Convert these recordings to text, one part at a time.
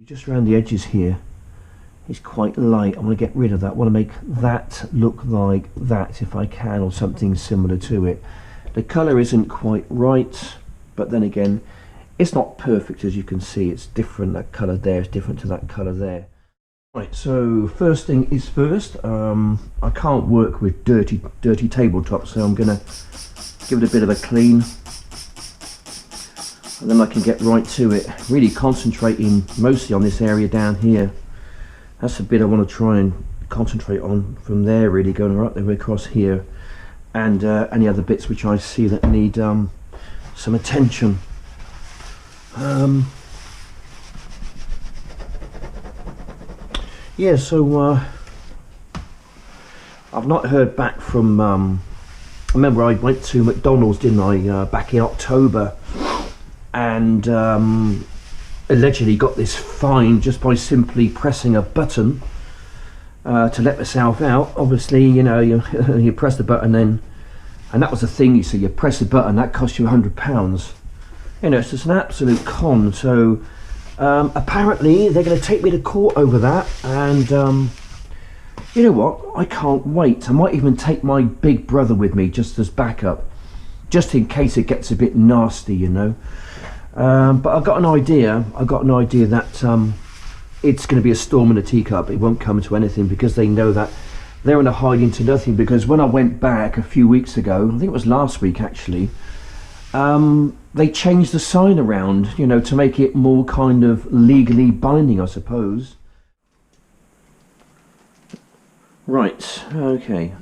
Just around the edges here is quite light. I want to get rid of that. I want to make that look like that if I can, or something similar to it. The colour isn't quite right, but then again, it's not perfect. As you can see, it's different. That colour there is different to that colour there. Right, so first thing is first. I can't work with dirty tabletops, so I'm going to give it a bit of a clean, and then I can get right to it, really concentrating mostly on this area down here. That's the bit I want to try and concentrate on from there, really going right the way across here, and any other bits which I see that need some attention. Yeah, so I've not heard back from I remember I went to McDonald's, didn't I, back in October, and allegedly got this fine just by simply pressing a button to let myself out. Obviously, you know, you press the button, then, and that was the thing, you see, you press the button, that cost you £100. You know, it's just an absolute con. So apparently they're going to take me to court over that, and you know what, I can't wait. I might even take my big brother with me just as backup, just in case it gets a bit nasty, you know. But I've got an idea. That it's going to be a storm in a teacup. It won't come to anything, because they know that they're in a hiding to nothing. Because when I went back a few weeks ago, I think it was last week actually, they changed the sign around, you know, to make it more kind of legally binding, I suppose. Right, okay.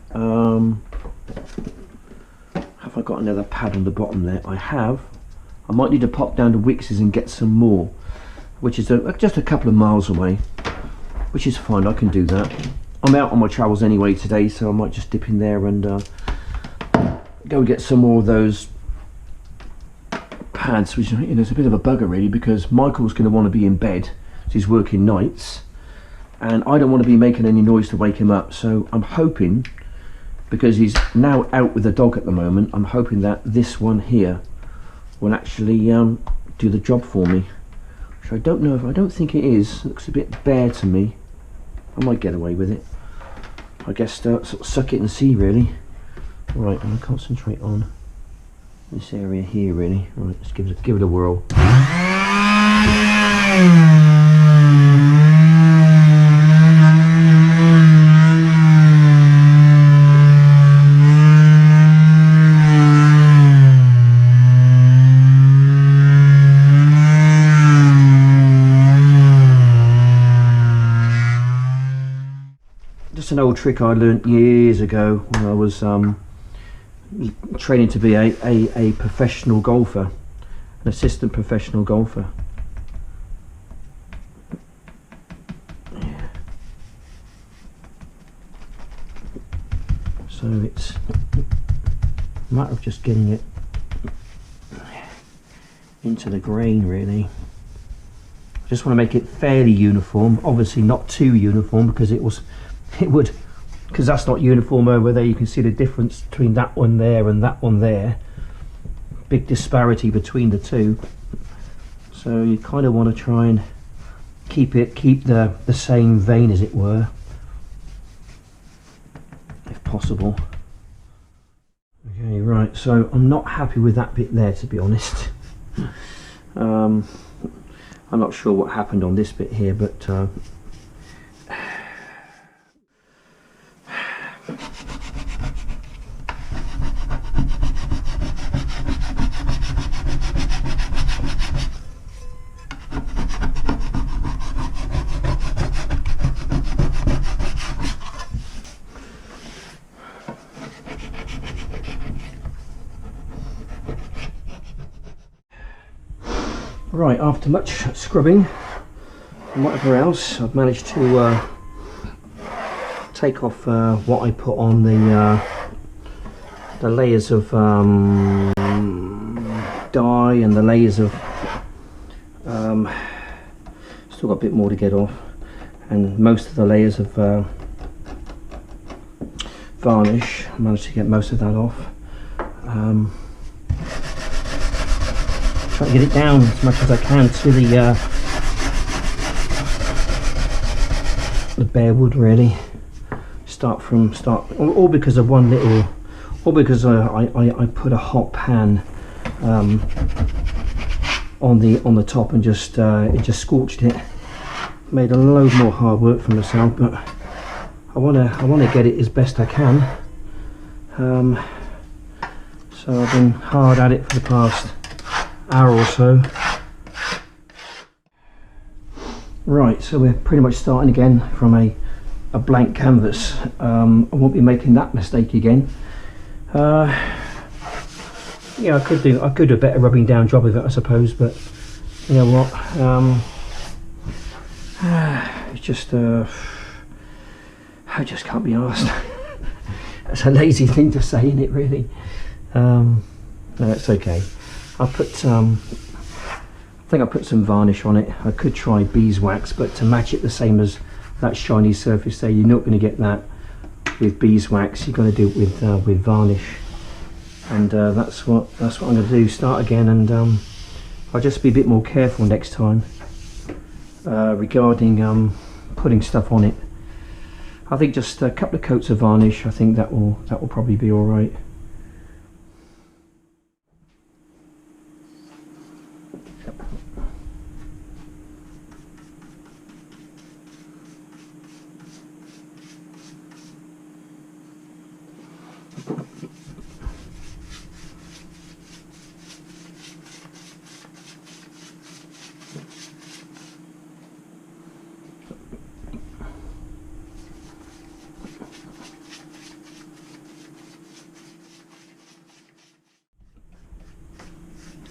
Have I got another pad on the bottom there? I have. I might need to pop down to Wicks's and get some more, which is just a couple of miles away, which is fine. I can do that. I'm out on my travels anyway today, so I might just dip in there and go and get some more of those pads, which, you know, is a bit of a bugger really, because Michael's going to want to be in bed, so he's working nights, and I don't want to be making any noise to wake him up. So I'm hoping, because he's now out with the dog at the moment, I'm hoping that this one here will actually do the job for me, which I don't know if, I don't think it is. It looks a bit bare to me. I might get away with it. I guess sort of suck it and see, really. Right, I'm going to concentrate on this area here, really. Right, let's give it a whirl. Just an old trick I learnt years ago when I was training to be a professional golfer, an assistant professional golfer. So it's a matter of just getting it into the grain, really. I just want to make it fairly uniform, obviously not too uniform, because because that's not uniform over there. You can see the difference between that one there and that one there. Big disparity between the two. So you kind of want to try and keep the same vein, as it were, if possible. Okay, right, so I'm not happy with that bit there, to be honest. I'm not sure what happened on this bit here, but right, after much scrubbing and whatever else, I've managed to take off what I put on the layers of dye and the layers of still got a bit more to get off, and most of the layers of varnish. I managed to get most of that off. Try to get it down as much as I can to the the bare wood really. All because of one little, all because I put a hot pan on the top and just it just scorched it. Made a load more hard work for myself, but I wanna get it as best I can. So I've been hard at it for the past hour or so. Right, so we're pretty much starting again from a blank canvas. I won't be making that mistake again. Yeah, I could do a better rubbing down job of it, I suppose, but you know what? It's just I just can't be arsed. That's a lazy thing to say, isn't it, really? No, it's okay. I think I put some varnish on it. I could try beeswax, but to match it the same as that shiny surface there, you're not going to get that with beeswax. You're going to do it with varnish, and that's what I'm going to do. Start again, and I'll just be a bit more careful next time regarding putting stuff on it. I think just a couple of coats of varnish. I think that will probably be all right.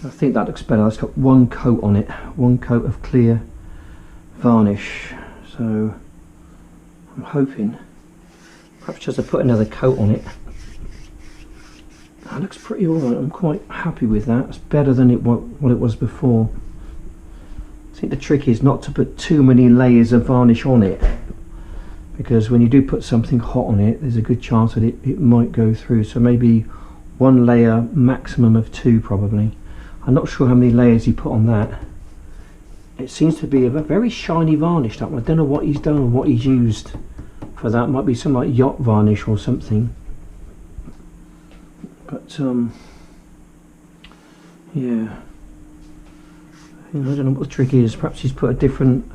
I think that looks better. It's got one coat on it, one coat of clear varnish, so I'm hoping perhaps just to put another coat on it. That looks pretty alright. I'm quite happy with that. It's better than what it was before. I think the trick is not to put too many layers of varnish on it, because when you do put something hot on it, there's a good chance that it might go through. So maybe one layer, maximum of two probably. I'm not sure how many layers he put on that. It seems to be a very shiny varnish, that one. I don't know what he's done or what he's used for that. Might be some like yacht varnish or something. But yeah, I don't know what the trick is. Perhaps he's put a different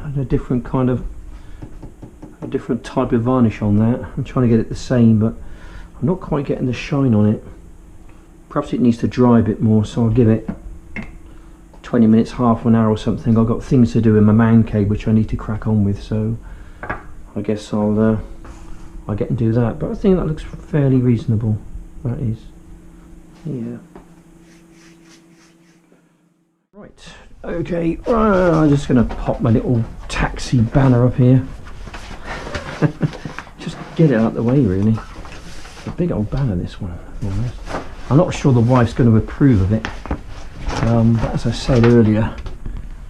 type of varnish on that. I'm trying to get it the same, but I'm not quite getting the shine on it. Perhaps it needs to dry a bit more, so I'll give it 20 minutes, half an hour or something. I've got things to do in my man cave which I need to crack on with, so I guess I'll get and do that. But I think that looks fairly reasonable. That is, yeah. Right, okay, I'm just going to pop my little taxi banner up here. Just get it out of the way, really. It's a big old banner, this one. I'm not sure the wife's going to approve of it. But as I said earlier,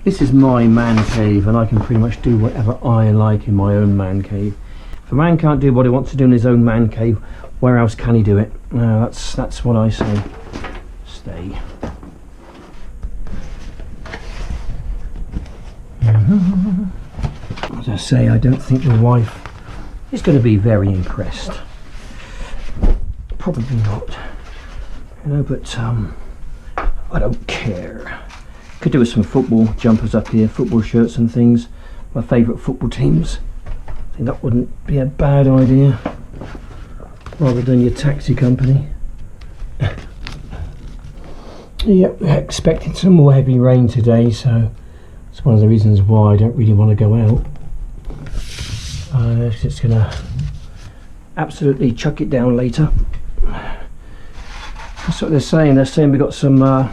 this is my man cave, and I can pretty much do whatever I like in my own man cave. If a man can't do what he wants to do in his own man cave, where else can he do it? That's what I say. Stay. As I say, I don't think the wife is going to be very impressed. Probably not. You know, but I don't care. Could do with some football jumpers up here, football shirts and things. My favourite football teams. I think that wouldn't be a bad idea, rather than your taxi company. Yep, we're expecting some more heavy rain today, so it's one of the reasons why I don't really want to go out. It's just gonna absolutely chuck it down later. That's what they're saying. They're saying we've got some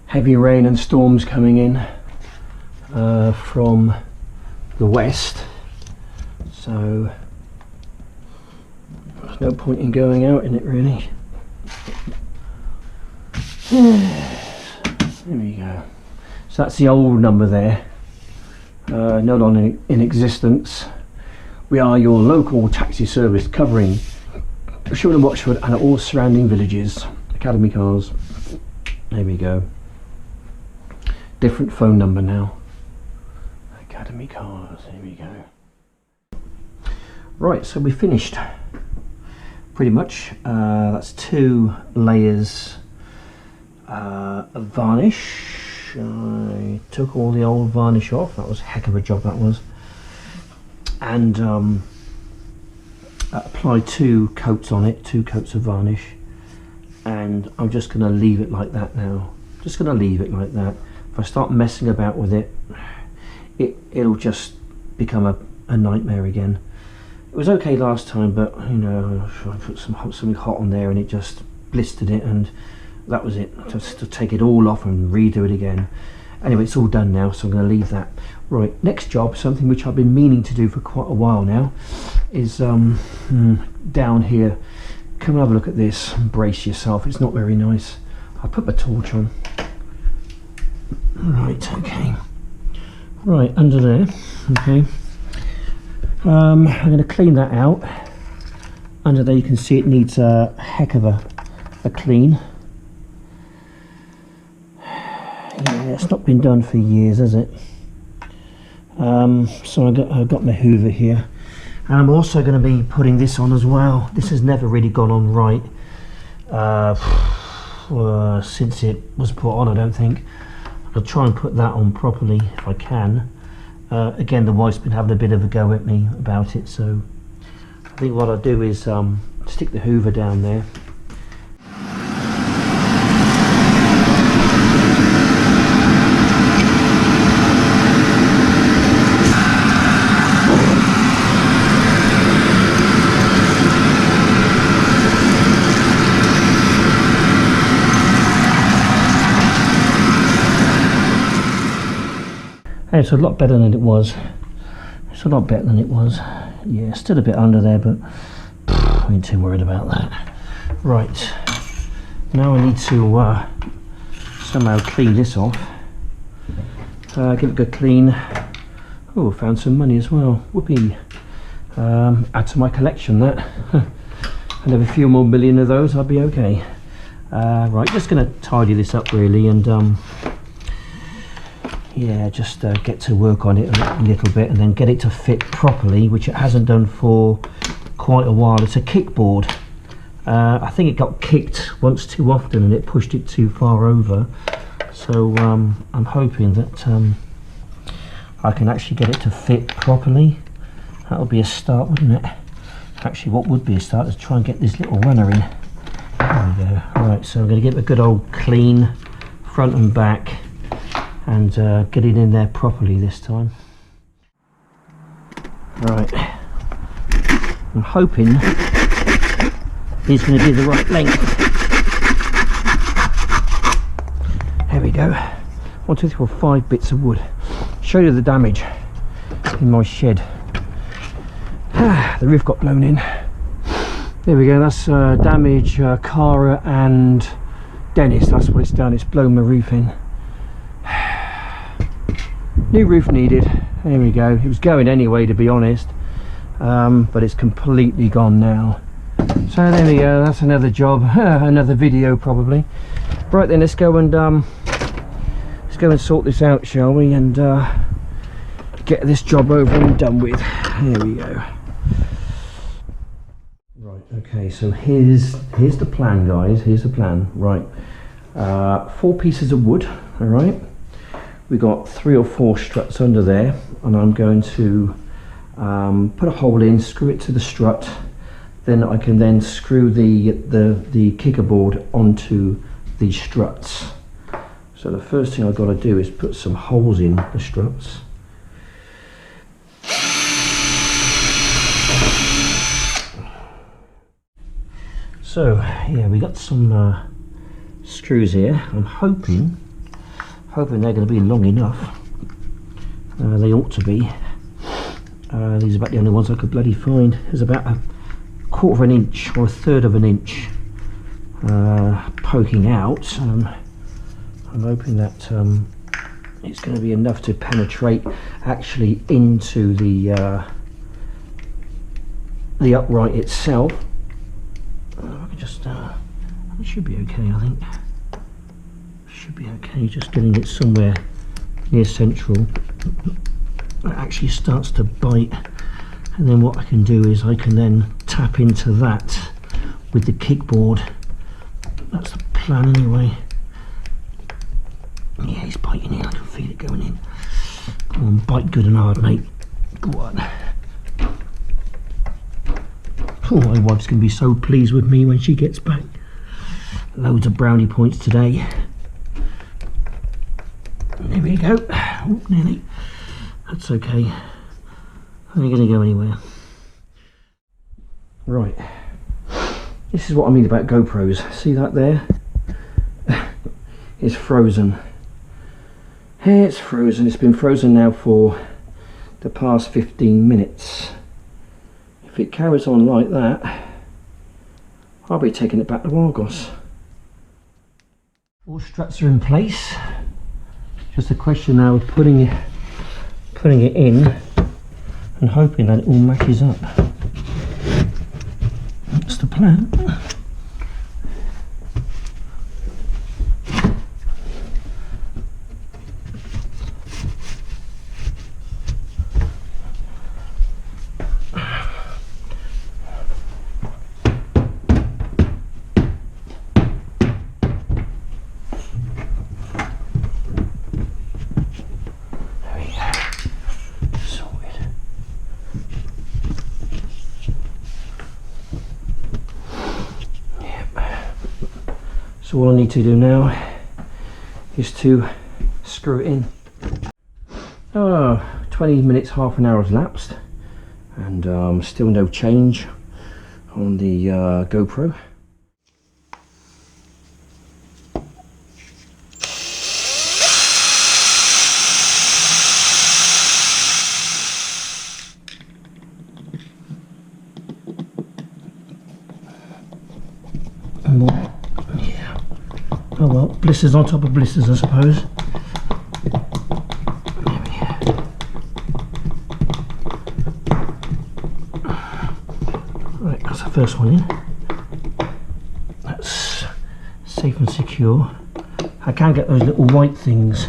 heavy rain and storms coming in from the west, so there's no point in going out in it, really. There we go. So that's the old number there, no longer in existence. We are your local taxi service covering Sherwood and Watchford and all surrounding villages. Academy Cars. There we go. Different phone number now. Academy me cards. Here we go. Right, so we finished pretty much. That's 2 layers of varnish. I took all the old varnish off. That was a heck of a job, that was. And applied 2 coats on it, 2 coats of varnish. And I'm just going to leave it like that now. Just going to leave it like that. If I start messing about with it, it'll just become a nightmare again. It was okay last time, but you know, I put something hot on there and it just blistered it, and that was it. Just to take it all off and redo it again. Anyway, it's all done now, so I'm going to leave that. Right, next job, something which I've been meaning to do for quite a while now, is down here. Come and have a look at this. Brace yourself, it's not very nice. I'll put my torch on. Right, okay. Right, under there, okay. I'm going to clean that out. Under there you can see it needs a heck of a clean. Yeah, it's not been done for years, has it? So I've got my Hoover here. And I'm also going to be putting this on as well. This has never really gone on right since it was put on, I don't think. I'll try and put that on properly if I can. Again, the wife's been having a bit of a go at me about it, so I think what I'll do is stick the Hoover down there. It's a lot better than it was. It's a lot better than it was. Yeah, still a bit under there, but I ain't too worried about that. Right, now I need to somehow clean this off. Give it a good clean. Oh, found some money as well. Whoopee. Add to my collection, that. And have a few more million of those, I'll be okay. Right, just going to tidy this up really, and yeah, just get to work on it a little bit and then get it to fit properly, which it hasn't done for quite a while. It's a kickboard. I think it got kicked once too often and it pushed it too far over. So I'm hoping that I can actually get it to fit properly. That'll be a start, wouldn't it? Actually, what would be a start is try and get this little runner in. There we go. Right, so I'm going to give it a good old clean front and back, and get it in there properly this time. Right, I'm hoping it's going to be the right length. There we go. 1, 2, 3, 4, 5 bits of wood. Show you the damage in my shed. The roof got blown in. There we go, that's damage, Cara and Dennis, that's what it's done. It's blown my roof in. New roof needed. There we go. It was going anyway, to be honest, but it's completely gone now. So there we go. That's another job, another video probably. Right then, let's go and sort this out, shall we? And get this job over and done with. There we go. Right. Okay. So here's the plan, guys. Here's the plan. Right. 4 pieces of wood. All right. We got 3 or 4 struts under there, and I'm going to put a hole in, screw it to the strut, then I can then screw the kicker board onto these struts. So the first thing I've got to do is put some holes in the struts. So yeah, we got some screws here. I'm hoping they're going to be long enough. They ought to be. These are about the only ones I could bloody find. There's about a 1/4 of an inch or 1/3 of an inch poking out. I'm hoping that it's going to be enough to penetrate actually into the upright itself. I can just it should be okay, I think. Should be okay, just getting it somewhere near central. it actually starts to bite, and then what I can do is I can then tap into that with the kickboard. That's the plan anyway. Yeah, he's biting in, I can feel it going in. Come on, bite good and hard, mate. Go on. Oh, my wife's going to be so pleased with me when she gets back. Loads of brownie points today. There we go. Oh, nearly. That's okay. I ain't going to go anywhere. Right. This is what I mean about GoPros. See that there? It's frozen. It's frozen. It's been frozen now for the past 15 minutes. If it carries on like that, I'll be taking it back to Argos. All struts are in place. Just a question now of putting it in and hoping that it all matches up. That's the plan. So all I need to do now is to screw it in. 20 minutes, half an hour has lapsed, and still no change on the GoPro. Yeah. Oh well, blisters on top of blisters, I suppose. Right, that's the first one in. That's safe and secure. I can get those little white things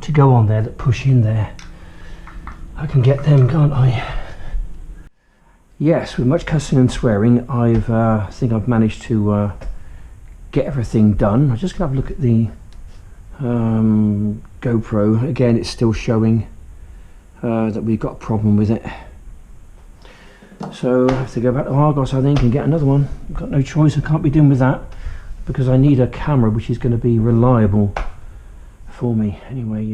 to go on there that push in there. I can get them, can't I? Yes, with much cussing and swearing, I think I've managed to get everything done. I'm just going to have a look at the GoPro. Again, it's still showing that we've got a problem with it. So I have to go back to Argos, I think, and get another one. I've got no choice. I can't be doing with that because I need a camera which is going to be reliable for me. Anyway,